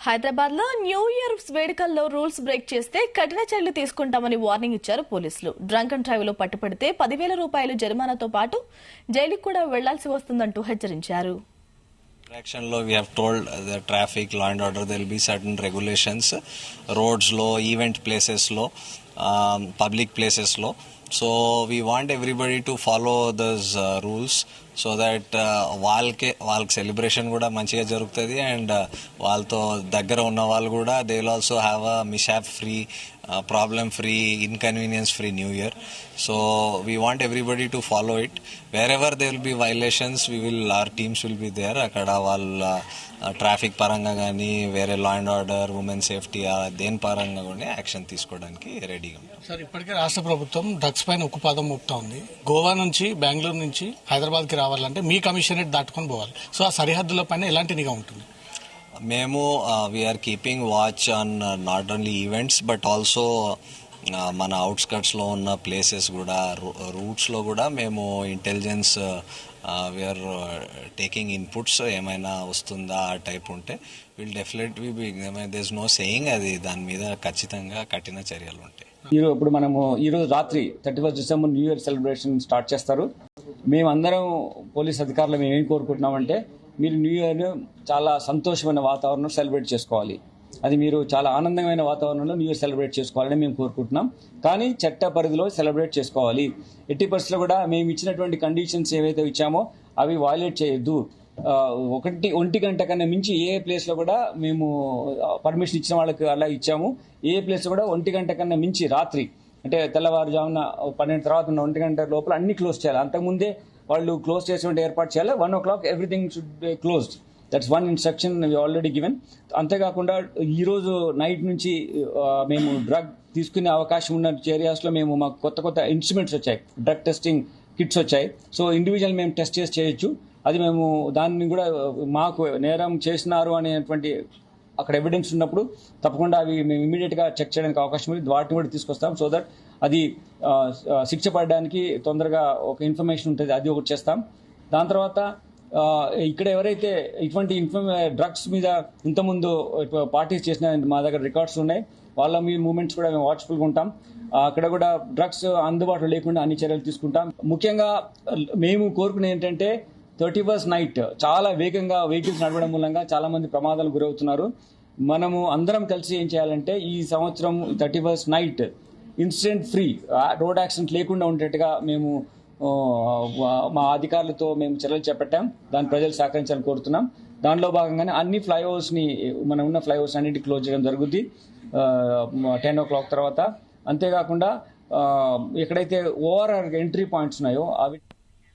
హైదరాబాద్ లో new year వేడుకల్లో rules break చేస్తే కఠిన చర్యలు తీసుకుంటామని వార్నింగ్ ఇచ్చారు పోలీసులు. డ్రంక్ అండ్ డ్రైవ్ లో పట్టుపడితే 10,000 రూపాయలు జరిమానాతో పాటు జైలుకు కూడా వెళ్లాల్సి వస్తుందంటూ హెచ్చరించారు. Action law, we have told the traffic, law and order, there will be certain regulations, roads law, event places law, public places law. So we want everybody to follow those rules so that వాళ్ళకి celebration కూడా మంచిగా జరుగుతుంది and వాళ్ళతో దగ్గర ఉన్న వాళ్ళు కూడా they will also have a mishap free, problem free, inconvenience free new year. So we want everybody to follow it. Wherever they will be violations our teams will be there. అక్కడ వాళ్ళ traffic పరంగా కానీ వేరే law and order, women safety దేని పరంగా కూడా action తీసుకోవడానికి రెడీగా ఉంటాం. సార్, ఇప్పటికే రాష్ట్ర ప్రభుత్వం డ్రగ్స్ పైన ఉక్కు పాదం మోపుతా ఉంది. గోవా నుంచి, బెంగళూరు నుంచి హైదరాబాద్ కి రావాలంటే మీ కమిషనరేట్ దాటుకొని పోవాలి. సో ఆ సరిహద్దుల పైన ఎలాంటి నిఘా ఉంటుంది? మేము we are keeping watch on not only events but also మన అవుట్స్కట్స్లో ఉన్న ప్లేసెస్ కూడా, రూట్స్లో కూడా మేము ఇంటెలిజెన్స్ వీఆర్ టేకింగ్ ఇన్పుట్స్. ఏమైనా వస్తుందా ఆ టైప్ ఉంటే will definitely there is no saying, అది దాని మీద ఖచ్చితంగా కఠిన చర్యలు ఉంటాయి. ఇప్పుడు మనము ఈరోజు రాత్రి 31 December new year celebration start చేస్తారు. మేమందరం పోలీస్ అధికారులు మేము ఏం కోరుకుంటున్నామంటే, మీరు న్యూ ఇయర్ చాలా సంతోషమైన వాతావరణం సెలబ్రేట్ చేసుకోవాలి. అది మీరు చాలా ఆనందమైన వాతావరణంలో న్యూ ఇయర్ సెలబ్రేట్ చేసుకోవాలని మేము కోరుకుంటున్నాం. కానీ చట్ట పరిధిలో సెలబ్రేట్ చేసుకోవాలి. ఎట్టి పరిస్థితుల్లో కూడా మేము ఇచ్చినటువంటి కండిషన్స్ ఏవైతే ఇచ్చామో అవి వయలేట్ చేయొద్దు. 1 గంట కన్నా మించి ఏ ప్లేస్లో కూడా మేము పర్మిషన్ ఇచ్చిన వాళ్ళకి అలా ఇచ్చాము. ఏ ప్లేస్లో కూడా 1 గంట కన్నా మించి రాత్రి అంటే తెల్లవారుజామున 12 తర్వాత ఉన్న 1 గంట లోపల అన్ని క్లోజ్ చేయాలి. అంతకుముందే వాళ్ళు క్లోజ్ చేసేటువంటి ఏర్పాటు చేయాలి. 1 o'clock everything should be closed. That's one instruction we already given. అంతేకాకుండా ఈరోజు నైట్ నుంచి మేము డ్రగ్ తీసుకునే అవకాశం ఉన్న ఏరియాస్లో మేము మాకు కొత్త ఇన్స్ట్రుమెంట్స్ వచ్చాయి, డ్రగ్ టెస్టింగ్ కిట్స్ వచ్చాయి. సో ఇండివిజువల్ మేము టెస్ట్ చేసి చేయొచ్చు. అది మేము దాన్ని కూడా మాకు నేరం చేసినారు అనేటువంటి అక్కడ ఎవిడెన్స్ ఉన్నప్పుడు తప్పకుండా అవి మేము ఇమీడియట్గా చెక్ చేయడానికి అవకాశం ఉంది. వాటిని కూడా తీసుకొస్తాం. సో దట్ అది శిక్ష పడడానికి తొందరగా ఒక ఇన్ఫర్మేషన్ ఉంటుంది, అది ఒకటి చేస్తాం. దాని తర్వాత ఇక్కడ ఎవరైతే ఇటువంటి డ్రగ్స్ మీద ఇంతకుముందు పార్టీస్ చేసిన మా దగ్గర రికార్డ్స్ ఉన్నాయి, వాళ్ళ మీ మూమెంట్స్ కూడా మేము వాచ్ఫుల్గా ఉంటాం. అక్కడ కూడా డ్రగ్స్ అందుబాటులో లేకుండా అన్ని చర్యలు తీసుకుంటాం. ముఖ్యంగా మేము కోరుకునేది ఏంటంటే 31st నైట్ చాలా వేగంగా వెహికల్స్ నడవడం మూలంగా చాలా మంది ప్రమాదాలు గురవుతున్నారు. మనము అందరం కలిసి ఏం చేయాలంటే ఈ సంవత్సరం 31st night incident free, road accident లేకుండా ఉండేట్టుగా మేము మా అధికారులతో మేము చర్యలు చేపట్టాం. దాని ప్రజలు సహకరించాలని కోరుతున్నాం. దానిలో భాగంగానే అన్ని ఫ్లైఓవర్స్ని, మనం ఉన్న ఫ్లైఓవర్స్ అన్నింటి క్లోజ్ చేయడం జరుగుద్ది 10 o'clock తర్వాత. అంతేకాకుండా ఎక్కడైతే ఓఆర్ఆర్ ఎంట్రీ పాయింట్స్ ఉన్నాయో అవి